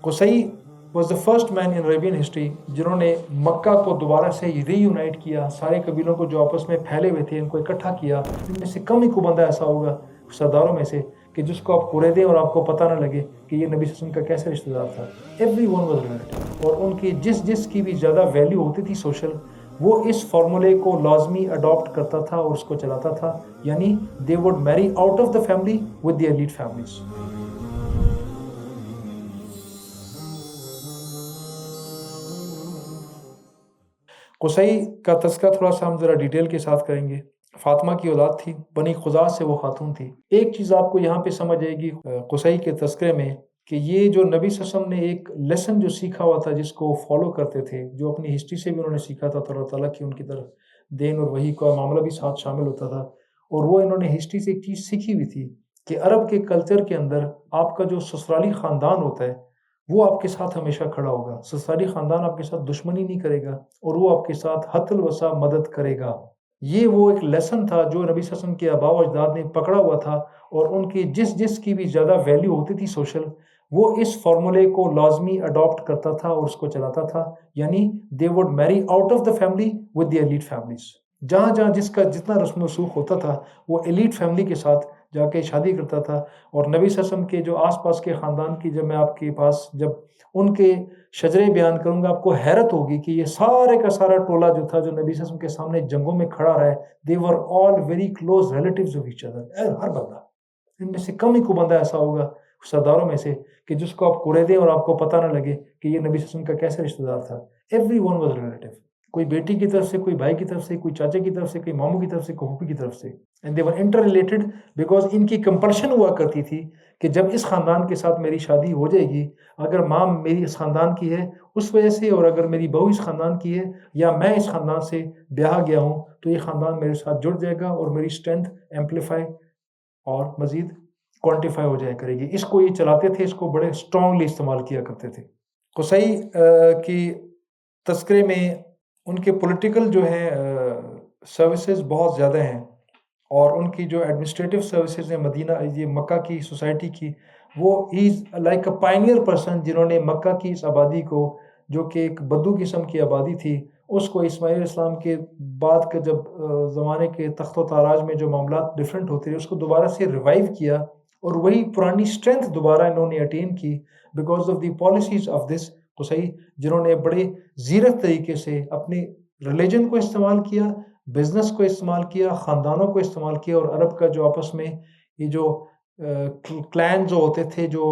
قصی was the first man in Arabian history جنہوں نے مکہ کو دوبارہ سے ری یونائٹ کیا، سارے قبیلوں کو جو آپس میں پھیلے ہوئے تھے ان کو اکٹھا کیا۔ ان میں سے کم ہی کو بندہ ایسا ہوگا سرداروں میں سے کہ جس کو آپ پورے دیں اور آپ کو پتہ نہ لگے کہ یہ نبی صلی اللہ علیہ وسلم کا کیسے رشتہ دار تھا۔ ایوری ون واز ریلیٹڈ، اور ان کی جس کی بھی زیادہ ویلیو ہوتی تھی سوشل، وہ اس فارمولے کو لازمی اڈاپٹ کرتا تھا اور اس کو چلاتا تھا، یعنی they would marry out of the family with the elite families. Qusai کا تذکرہ تھوڑا سا ہم ذرا ڈیٹیل کے ساتھ کریں گے۔ فاطمہ کی اولاد تھی، بنی خزاعہ سے وہ خاتون تھی۔ ایک چیز آپ کو یہاں پہ سمجھ آئے گی قصی کے تذکرے میں، کہ یہ جو نبی صلی اللہ علیہ وسلم نے ایک لیسن جو سیکھا ہوا تھا جس کو فالو کرتے تھے، جو اپنی ہسٹری سے بھی انہوں نے سیکھا تھا، تو اللہ تعالیٰ کی ان کی طرف دین اور وحی کا معاملہ بھی ساتھ شامل ہوتا تھا، اور وہ انہوں نے ہسٹری سے ایک چیز سیکھی ہوئی تھی کہ عرب کے کلچر کے اندر آپ کا جو سسرالی خاندان ہوتا ہے وہ آپ کے ساتھ ہمیشہ کھڑا ہوگا۔ سسرالی خاندان آپ کے ساتھ دشمنی نہیں کرے گا اور وہ آپ کے ساتھ حت الوسع مدد کرے گا۔ یہ وہ ایک لیسن تھا جو نبی صلی اللہ علیہ وسلم کے آباء و اجداد نے پکڑا ہوا تھا، اور ان کی جس کی بھی زیادہ ویلیو ہوتی تھی سوشل، وہ اس فارمولے کو لازمی اڈاپٹ کرتا تھا اور اس کو چلاتا تھا، یعنی they would marry out of the family with the elite families. جہاں جہاں جس کا جتنا رسم و رسوخ ہوتا تھا وہ ایلیٹ فیملی کے ساتھ جا کے شادی کرتا تھا۔ اور نبی صلی اللہ علیہ وسلم کے جو آس پاس کے خاندان کی جب میں آپ کے پاس جب ان کے شجرے بیان کروں گا، آپ کو حیرت ہوگی کہ یہ سارے کا سارا ٹولہ جو تھا جو نبی صلی اللہ علیہ وسلم کے سامنے جنگوں میں کھڑا رہا ہے، they were all very close relatives of each other۔ ہر بندہ، ان میں سے کم ہی کو بندہ ایسا ہوگا سرداروں میں سے کہ جس کو آپ پورے دیں اور آپ کو پتہ نہ لگے کہ یہ نبی صلی اللہ علیہ وسلم کا کیسے رشتہ دار تھا۔ ایوری ون واز ریلیٹیو، کوئی بیٹی کی طرف سے، کوئی بھائی کی طرف سے، کوئی چاچے کی طرف سے، کوئی ماموں کی طرف سے، کوئی پھوپھی کی طرف سے، and they were interrelated because ان کی کمپلشن ہوا کرتی تھی کہ جب اس خاندان کے ساتھ میری شادی ہو جائے گی، اگر ماں میری اس خاندان کی ہے اس وجہ سے، اور اگر میری بہو اس خاندان کی ہے یا میں اس خاندان سے بیاہ گیا ہوں، تو یہ خاندان میرے ساتھ جڑ جائے گا اور میری اسٹرینتھ ایمپلیفائی اور مزید کوانٹیفائی ہو جائے کرے گی۔ اس کو یہ چلاتے تھے، اس کو بڑے اسٹرانگلی استعمال کیا کرتے تھے۔ قصی کی تذکرے میں ان کے پولیٹیکل جو ہیں سروسز بہت زیادہ ہیں، اور ان کی جو ایڈمنسٹریٹو سروسز ہیں مدینہ، یہ مکہ کی سوسائٹی کی، وہ is like a pioneer person, جنہوں نے مکہ کی اس آبادی کو، جو کہ ایک بدو قسم کی آبادی تھی، اس کو اسماعیل علیہ السلام کے بعد کے جب زمانے کے تخت و تاراج میں جو معاملات ڈفرینٹ ہوتے رہے، اس کو دوبارہ سے ریوائیو کیا، اور وہی پرانی اسٹرینتھ دوبارہ انہوں نے اٹین کی because of the policies of this Qusai, جنہوں نے بڑے زیرک طریقے سے اپنے ریلیجن کو استعمال کیا، بزنس کو استعمال کیا، خاندانوں کو استعمال کیا، اور عرب کا جو آپس میں یہ جو کلین جو ہوتے تھے، جو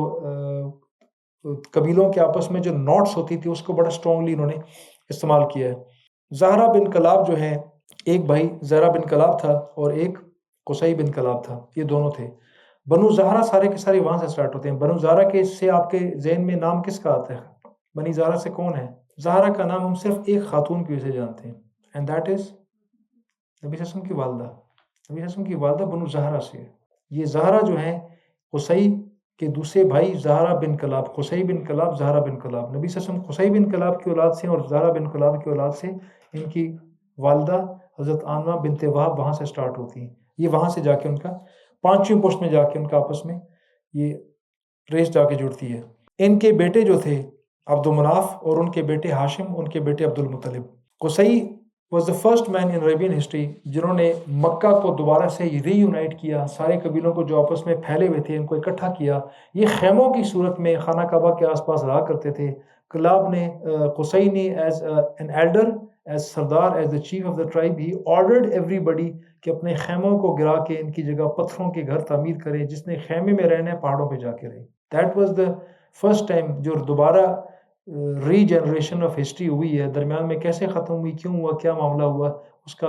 قبیلوں کے آپس میں جو نوٹس ہوتی تھی، اس کو بڑا اسٹرانگلی انہوں نے استعمال کیا ہے۔ زہرہ بن کلاب جو ہے، ایک بھائی زہرہ بن کلاب تھا اور ایک قصی بن کلاب تھا، یہ دونوں تھے۔ بنو زہرہ سارے کے سارے وہاں سے سٹارٹ ہوتے ہیں۔ بنو زہرہ کے سے آپ کے ذہن میں نام کس کا آتا ہے؟ بنی زہرہ سے کون ہے؟ زہرہ کا نام ہم صرف ایک خاتون کی وجہ سے جانتے ہیں، اینڈ دیٹ از نبی صلی اللہ علیہ وسلم کی والدہ۔ نبی صلی اللہ علیہ وسلم کی والدہ بنو زہرہ سے ہے۔ یہ زہرہ جو ہیں قصی کے دوسرے بھائی زہرہ بن کلاب، قصی بن کلاب، زہرہ بن کلاب۔ نبی صلی اللہ علیہ وسلم قصی بن کلاب کی اولاد سے اور زہرہ بن کلاب کی اولاد سے، ان کی والدہ حضرت آمنہ بنت وہب وہاں سے سٹارٹ ہوتی ہیں۔ یہ وہاں سے جا کے ان کا پانچویں پشت میں جا کے ان کا آپس میں یہ ریس جا کے جڑتی ہے۔ ان کے بیٹے جو تھے عبد المناف، اور ان کے بیٹے ہاشم، ان کے بیٹے Abdul Muttalib. Qusai was the first man in Arabian history جنہوں نے مکہ کو دوبارہ سے ری یونائٹ کیا، سارے قبیلوں کو جو آپس میں پھیلے ہوئے تھے ان کو اکٹھا کیا۔ یہ خیموں کی صورت میں خانہ کعبہ کے آس پاس رہا کرتے تھے۔ کلاب نے قصی نے ایز این ایلڈر، ایز سردار، as the chief of the tribe, he ordered everybody کہ اپنے خیموں کو گرا کے ان کی جگہ پتھروں کے گھر تعمیر کرے، جس نے خیمے میں رہنا ہے پہاڑوں پہ جا کے رہے۔ That was the first time جو دوبارہ ری جنریشن آف ہسٹری ہوئی ہے۔ درمیان میں کیسے ختم ہوئی، کیوں ہوا، کیا معاملہ ہوا، اس کا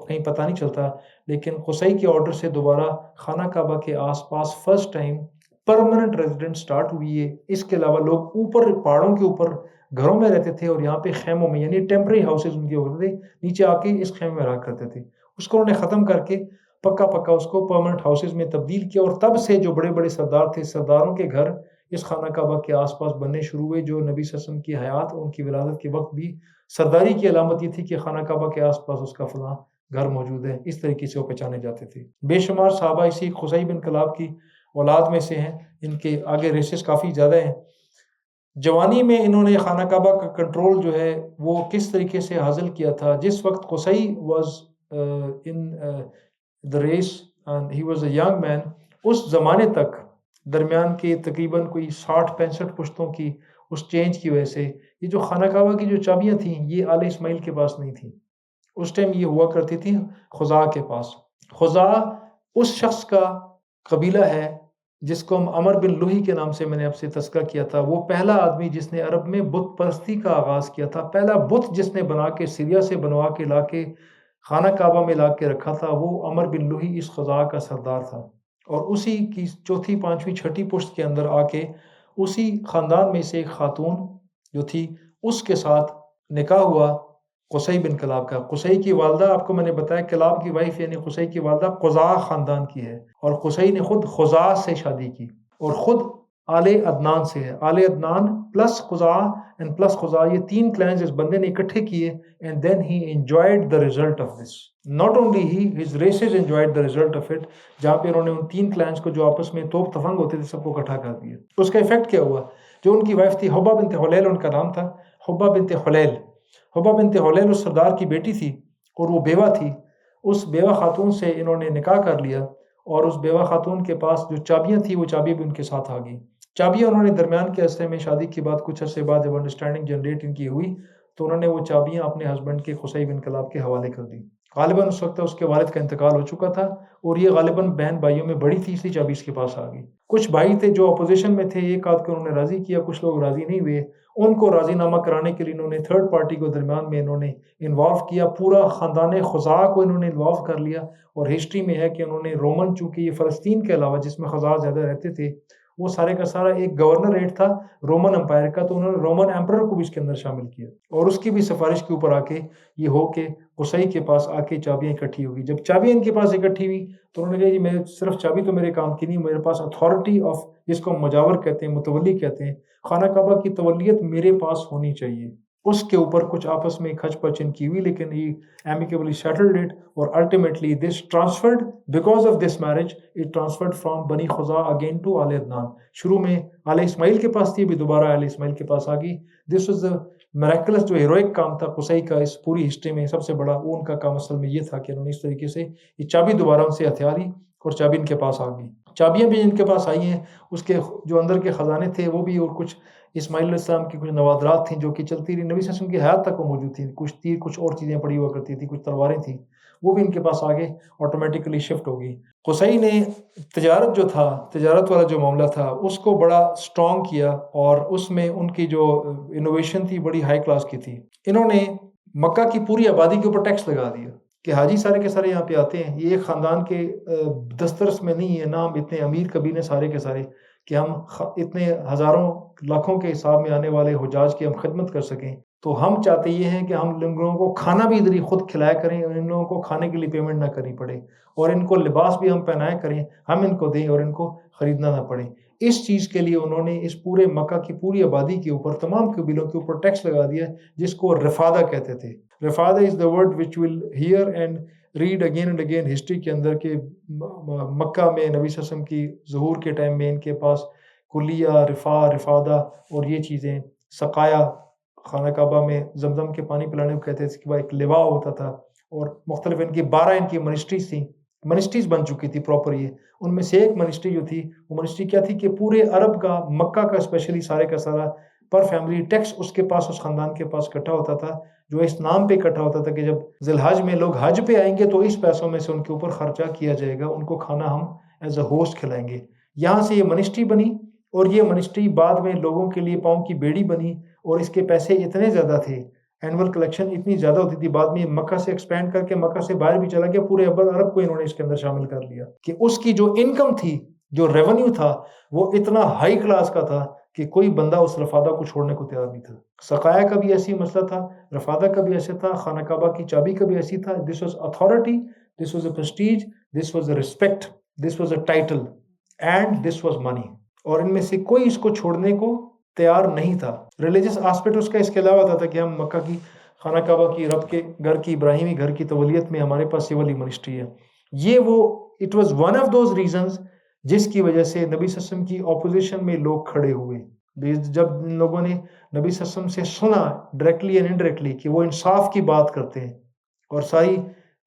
کہیں پتہ نہیں چلتا، لیکن قصی کے آرڈر سے دوبارہ خانہ کعبہ کے آس پاس first time permanent resident start ہوئی ہے۔ اس کے علاوہ لوگ اوپر پہاڑوں کے اوپر گھروں میں رہتے تھے، اور یہاں پہ خیموں میں، یعنی ٹیمپرری ہاؤسز ان کے ہوتے تھے، نیچے آ کے اس خیمے میں رہا کرتے تھے۔ اس کو انہوں نے ختم کر کے پکا اس کو پرماننٹ ہاؤسز میں تبدیل کیا، اور تب سے جو بڑے بڑے سردار تھے، سرداروں کے گھر اس خانہ کعبہ کے آس پاس بننے شروع ہوئے، جو نبی صلی اللہ علیہ وسلم کی حیات، ان کی ولادت کے وقت بھی سرداری کی علامت یہ تھی کہ خانہ کعبہ کے آس پاس اس کا فلاں گھر موجود ہے۔ اس طریقے سے وہ پہچانے جاتے تھے۔ بے شمار صحابہ اسی قصی بن کلاب کی اولاد میں سے ہیں، ان کے آگے ریسز کافی زیادہ ہیں۔ جوانی میں انہوں نے خانہ کعبہ کا کنٹرول جو ہے وہ کس طریقے سے حاصل کیا تھا. جس وقت Qusai was in the race and he was a young man, اس زمانے تک درمیان کے تقریباً کوئی 60-65 پشتوں کی اس چینج کی وجہ سے یہ جو خانہ کعبہ کی جو چابیاں تھیں یہ آل اسماعیل کے پاس نہیں تھیں. اس ٹائم یہ ہوا کرتی تھی خزاع کے پاس. خزاع اس شخص کا قبیلہ ہے جس کو ہم عمر بن لوہی کے نام سے میں نے آپ سے تذکرہ کیا تھا. وہ پہلا آدمی جس نے عرب میں بت پرستی کا آغاز کیا تھا. پہلا بت جس نے بنا کے سیریا سے بنوا کے لا کے خانہ کعبہ میں لا کے رکھا تھا وہ عمر بن لوہی اس خزاع کا سردار تھا. اور اسی کی چوتھی پانچویں چھٹی پشت کے اندر آ کے اسی خاندان میں سے ایک خاتون جو تھی اس کے ساتھ نکاح ہوا قصی بن کلاب کا. قصی کی والدہ آپ کو میں نے بتایا کلاب کی وائف یعنی قصی کی والدہ قزاع خاندان کی ہے، اور قصی نے خود خزاع سے شادی کی اور خود آل عدنان سے ہے. آل عدنان پلس قزاع اینڈ پلس خزاع یہ تین کلینز اس بندے نے اکٹھے کیے and then he enjoyed the result of this. Not only he his races enjoyed the result of it, جہاں پہ انہوں نے ان تین کلینز کو جو آپس میں توپ تفنگ ہوتے تھے سب کو اکٹھا کر دیا. اس کا افیکٹ کیا ہوا؟ جو ان کی وائف تھی حبہ بنت حلیل ان کا نام تھا، حبہ بنت حلیل. حبہ بنت حلیل اس سردار کی بیٹی تھی اور وہ بیوہ تھی. اس بیوہ خاتون سے انہوں نے نکاح کر لیا اور اس بیوہ خاتون کے پاس جو چابیاں تھیں وہ چابی بھی ان کے ساتھ آ گئی. چابیاں انہوں نے درمیان کے عرصے میں شادی کے بعد کچھ عرصے بعد جب انڈرسٹینڈنگ جنریٹ ان کی ہوئی تو انہوں نے وہ چابیاں اپنے ہسبینڈ کے قصی بن کلاب کے حوالے کر دی. غالباً اس وقت اس کے والد کا انتقال ہو چکا تھا اور یہ غالباً بہن بھائیوں میں بڑی تھی اس لیے چابی اس کے پاس آ گئی. کچھ بھائی تھے جو اپوزیشن میں تھے، ایک آدھ کو انہوں نے راضی کیا، کچھ لوگ راضی نہیں ہوئے. ان کو راضی نامہ کرانے کے لیے انہوں نے تھرڈ پارٹی کو درمیان میں انہوں نے انوالو کیا. پورا خاندان خزاع کو انہوں نے انوالو کر لیا اور ہسٹری میں ہے کہ انہوں نے رومن، چونکہ یہ فلسطین کے علاوہ جس میں خزاع زیادہ رہتے تھے وہ سارے کا سارا ایک گورنریٹ تھا رومن امپائر کا، تو انہوں نے رومن ایمپرر کو بھی اس کے اندر شامل کیا اور اس کی بھی سفارش کے اوپر آ کے یہ ہو کہ قصی کے پاس آ کے چابیاں اکٹھی ہوگی. جب چابیاں ان کے پاس اکٹھی ہوئی تو انہوں نے کہا جی میں صرف چابی تو میرے کام کی نہیں، میرے پاس اتھارٹی آف جس کو مجاور کہتے ہیں، متولی کہتے ہیں، خانہ کعبہ کی تولیت میرے پاس ہونی چاہیے. اس کے اوپر کچھ آپس میں کھچ پچ ان کی ہوئی لیکن یہ ایمیکیبلی سیٹلڈ اٹ اور ultimately this transferred because of this marriage it transferred from بنی خزاع اگین ٹو آل عدنان. شروع میں آل اسماعیل کے پاس تھی، ابھی دوبارہ آل اسماعیل کے پاس آ گئی. دس واز میریکلس جو ہیروئک کام تھا قصی کا اس پوری ہسٹری میں سب سے بڑا، وہ ان کا کام اصل میں یہ تھا کہ انہوں نے اس طریقے سے یہ چابی دوبارہ ان سے ہتھیا لی اور چابی ان کے پاس آ گئی. چابیاں بھی ان کے پاس آئی ہیں، اس کے جو اندر کے خزانے تھے وہ بھی، اور کچھ اسماعیل علیہ السلام کی کچھ نوادرات تھیں جو کہ چلتی رہی، نبی صلی اللہ علیہ وسلم کی حیات تک وہ موجود تھیں. کچھ تیر، کچھ اور چیزیں پڑی ہوا کرتی تھیں، کچھ تلواریں تھیں، وہ بھی ان کے پاس آگے آٹومیٹیکلی شفٹ ہو گئی. قصی نے تجارت جو تھا، تجارت والا جو معاملہ تھا اس کو بڑا اسٹرانگ کیا اور اس میں ان کی جو انوویشن تھی بڑی ہائی کلاس کی تھی. انہوں نے مکہ کی پوری آبادی کے اوپر ٹیکس لگا دیا کہ حاجی سارے کے سارے یہاں پہ آتے ہیں، یہ ایک خاندان کے دسترس میں نہیں ہے، نہ ہم اتنے امیر قبیلے سارے کے سارے کہ ہم اتنے ہزاروں لاکھوں کے حساب میں آنے والے حجاج کی ہم خدمت کر سکیں. تو ہم چاہتے یہ ہیں کہ ہم ان لوگوں کو کھانا بھی ادھر ہی خود کھلایا کریں اور ان لوگوں کو کھانے کے لیے پیمنٹ نہ کرنی پڑے، اور ان کو لباس بھی ہم پہنایا کریں، ہم ان کو دیں اور ان کو خریدنا نہ پڑے. اس چیز کے لیے انہوں نے اس پورے مکہ کی پوری آبادی کے اوپر، تمام قبیلوں کے اوپر ٹیکس لگا دیا جس کو رفادہ کہتے تھے. Rifada is the word which will hear and read again and again history کے اندر کہ مکہ میں نبی صلی اللہ علیہ وسلم کی ظہور کے ٹائم میں ان کے پاس کلیہ، رفادہ اور یہ چیزیں، سقایا، خانہ کعبہ میں زمزم کے پانی پلانے کو کہتے تھے کہ ایک لواء ہوتا تھا، اور مختلف ان کی 12 ان کی منسٹریز تھیں، منسٹریز بن چکی تھی پراپر. یہ ان میں سے ایک منسٹری جو تھی وہ منسٹری کیا تھی کہ پورے عرب کا، مکہ کا اسپیشلی سارے کا سارا پر فیملی ٹیکس اس کے پاس، اس خاندان کے پاس اکٹھا ہوتا تھا، جو اس نام پہ اکٹھا ہوتا تھا کہ جب ذی الحج میں لوگ حج پہ آئیں گے تو اس پیسوں میں سے ان کے اوپر خرچہ کیا جائے گا، ان کو کھانا ہم ایز اے ہوسٹ کھلائیں گے. یہاں سے یہ منسٹری بنی اور یہ منسٹری بعد میں لوگوں کے لیے پاؤں کی بیڑی بنی اور اس کے پیسے اتنے زیادہ تھے، اینول کلیکشن اتنی زیادہ ہوتی تھی. بعد میں مکہ سے ایکسپینڈ کر کے مکہ سے باہر بھی چلا گیا، پورے عرب کو انہوں نے اس کے اندر شامل کر لیا کہ اس کی جو انکم تھی، جو ریونیو تھا، وہ اتنا ہائی کلاس کا تھا کہ کوئی بندہ اس رفادہ کو چھوڑنے کو تیار نہیں تھا. سقایا کا بھی ایسی مسئلہ تھا، رفادہ کا بھی ایسے تھا، خانہ کعبہ کی چابی کا بھی ایسی تھا. This was authority, this was a prestige, this was a respect, this was a title and this was money. اور ان میں سے کوئی اس کو چھوڑنے کو تیار نہیں تھا. ریلیجس آسپیکٹ اس کا اس کے علاوہ تھا کہ ہم مکہ کی خانہ کعبہ کی، رب کے گھر کی، ابراہیمی گھر کی تولیت میں ہمارے پاس یہ والی منسٹری ہے. یہ وہ it was one of those reasons جس کی وجہ سے نبی صلی اللہ علیہ وسلم کی اپوزیشن میں لوگ کھڑے ہوئے. جب ان لوگوں نے نبی صلی اللہ علیہ وسلم سے سنا ڈائریکٹلی اینڈ انڈائریکٹلی کہ وہ انصاف کی بات کرتے ہیں اور ساری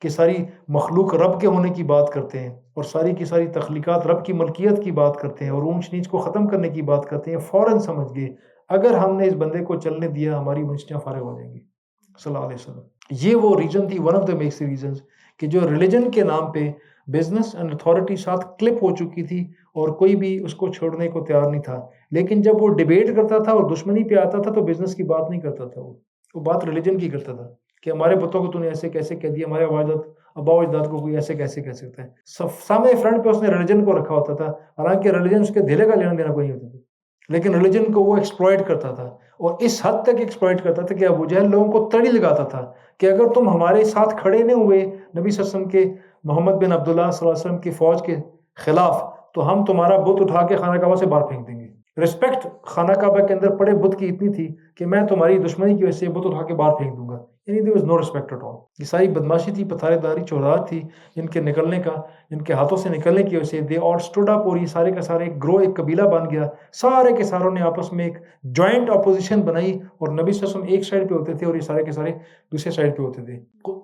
کی ساری مخلوق رب کے ہونے کی بات کرتے ہیں اور ساری کی ساری تخلیقات رب کی ملکیت کی بات کرتے ہیں اور اونچ نیچ کو ختم کرنے کی بات کرتے ہیں، فوراً سمجھ گئے اگر ہم نے اس بندے کو چلنے دیا ہماری منشیاں فارغ ہو جائیں گی صلی اللہ علیہ وسلم۔ یہ وہ ریزن تھی، one of the max reasons, کہ جو ریلیجن کے نام پہ بزنس اینڈ اتھارٹی ساتھ کلپ ہو چکی تھی اور کوئی بھی اس کو چھوڑنے کو تیار نہیں تھا، لیکن جب وہ ڈیبیٹ کرتا تھا اور دشمنی پہ آتا تھا تو بزنس کی بات نہیں کرتا تھا، وہ بات ریلیجن کی کرتا تھا کہ ہمارے بتوں کو تو نے ایسے کیسے کہہ دیا، ہمارے ابا و اجداد کو کوئی ایسے کیسے کہہ سکتا ہے۔ سامنے فرنٹ پہ اس نے ریلیجن کو رکھا ہوتا تھا، حالانکہ ریلیجن اس کے دھیلے کا لینا دینا کوئی نہیں ہوتا تھا، لیکن ریلیجن کو وہ ایکسپلائٹ کرتا تھا اور اس حد تک ایکسپلائٹ کرتا تھا کہ ابو جہل لوگوں کو تڑی لگاتا تھا کہ اگر تم ہمارے ساتھ کھڑے نہیں ہوئے نبی صلی اللہ علیہ وسلم کے، محمد بن عبداللہ صلی اللہ علیہ وسلم کی فوج کے خلاف، تو ہم تمہارا بت اٹھا کے خانہ کعبہ سے باہر پھینک دیں گے۔ رسپیکٹ خانہ کعبہ کے اندر پڑے بت کی اتنی تھی کہ میں تمہاری دشمنی کی وجہ سے بت اٹھا کے باہر پھینک دوں گا، یعنی there was no respect at all۔ یہ ساری بدماشی تھی، پتھارے داری، چوراہٹ تھی ان کے نکلنے کا، ان کے ہاتھوں سے نکلنے کی وجہ سے they all stood up، اور یہ سارے کا سارے ایک گروہ، ایک قبیلہ بن گیا، سارے کے ساروں نے آپس میں ایک جوائنٹ اپوزیشن بنائی اور نبی صلی اللہ علیہ وسلم ایک سائڈ پہ ہوتے تھے اور یہ سارے کے سارے دوسرے سائڈ پہ ہوتے تھے۔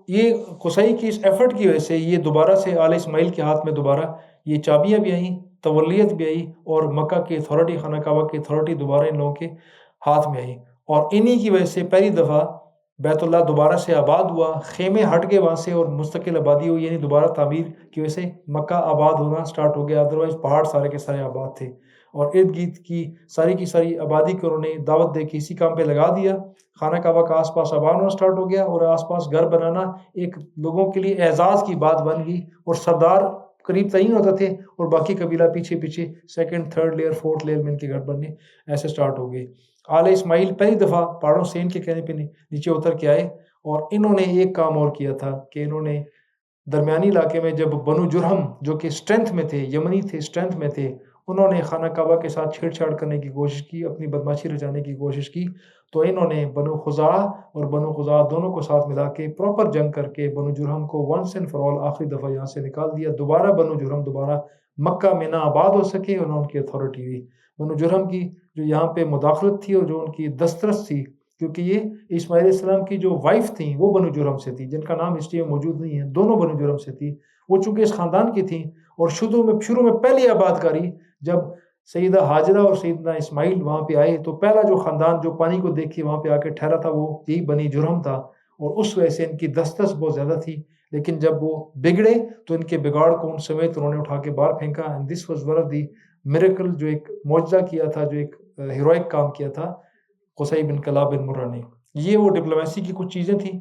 یہ قصی کی اس ایفرٹ کی وجہ سے یہ دوبارہ سے آل اسماعیل کے ہاتھ میں دوبارہ یہ چابیاں بھی آئیں، تولیت بھی آئی، اور مکہ کی اتھارٹی، خانہ کعبہ کی اتھارٹی دوبارہ ان لوگوں کے ہاتھ میں آئی، اور انہی کی وجہ سے پہلی دفعہ بیت اللہ دوبارہ سے آباد ہوا، خیمے ہٹ گئے وہاں سے اور مستقل آبادی ہوئی، یعنی دوبارہ تعمیر کی وجہ سے مکہ آباد ہونا سٹارٹ ہو گیا، ادروائز پہاڑ سارے کے سارے آباد تھے، اور ارد گرد کی ساری آبادی کو انہوں نے دعوت دے کے اسی کام پہ لگا دیا۔ خانہ کعبہ کا آس پاس آباد ہونا سٹارٹ ہو گیا اور آس پاس گھر بنانا ایک لوگوں کے لیے اعزاز کی بات بن گئی، اور سردار قریب تعین ہوتے تھے اور باقی قبیلہ پیچھے پیچھے second, third layer, fourth layer میں ان کے گھر بننے ایسے سٹارٹ ہو گئے۔ آل اسماعیل پہلی دفعہ پہاڑوں سے ان کے کہنے پہ نیچے اتر کے آئے، اور انہوں نے ایک کام اور کیا تھا کہ انہوں نے درمیانی علاقے میں جب بنو جرہم جو کہ اسٹرینتھ میں تھے، یمنی تھے، اسٹرینتھ میں تھے، انہوں نے خانہ کعبہ کے ساتھ چھیڑ چھاڑ کرنے کی کوشش کی، اپنی بدماشی رچانے کی کوشش کی، تو انہوں نے بنو خزاعہ اور بنو خزاعہ دونوں کو ساتھ ملا کے پراپر جنگ کر کے بنو جرہم کو ونس اینڈ فار آل آخری دفعہ یہاں سے نکال دیا۔ دوبارہ بنو جرہم دوبارہ مکہ میں نہ آباد ہو سکے اور نہ ان کی اتھارٹی ہوئی۔ بنو جرہم کی جو یہاں پہ مداخلت تھی اور جو ان کی دسترس تھی، کیونکہ یہ اسماعیل علیہ السلام کی جو وائف تھیں وہ بنو جرہم سے تھی، جن کا نام ہسٹری میں موجود نہیں ہے، دونوں بنو جرہم سے تھی، وہ چونکہ اس خاندان کی تھیں، اور شروع میں پہلی آباد کاری جب سیدہ ہاجرہ اور سیدنا اسماعیل وہاں پہ آئے تو پہلا جو خاندان جو پانی کو دیکھ کے وہاں پہ آ کے ٹھہرا تھا وہ یہی بنی جرہم تھا، اور اس وجہ سے ان کی دسترس بہت زیادہ تھی، لیکن جب وہ بگڑے تو ان کے بگاڑ کو ان سمیت انہوں نے اٹھا کے باہر پھینکا، and this was one of the miracle, جو ایک معجزہ کیا تھا، جو ایک ہیروئک کام کیا تھا قصی بن کلاب بن مرہ نے۔ یہ وہ ڈپلومیسی کی کچھ چیزیں تھیں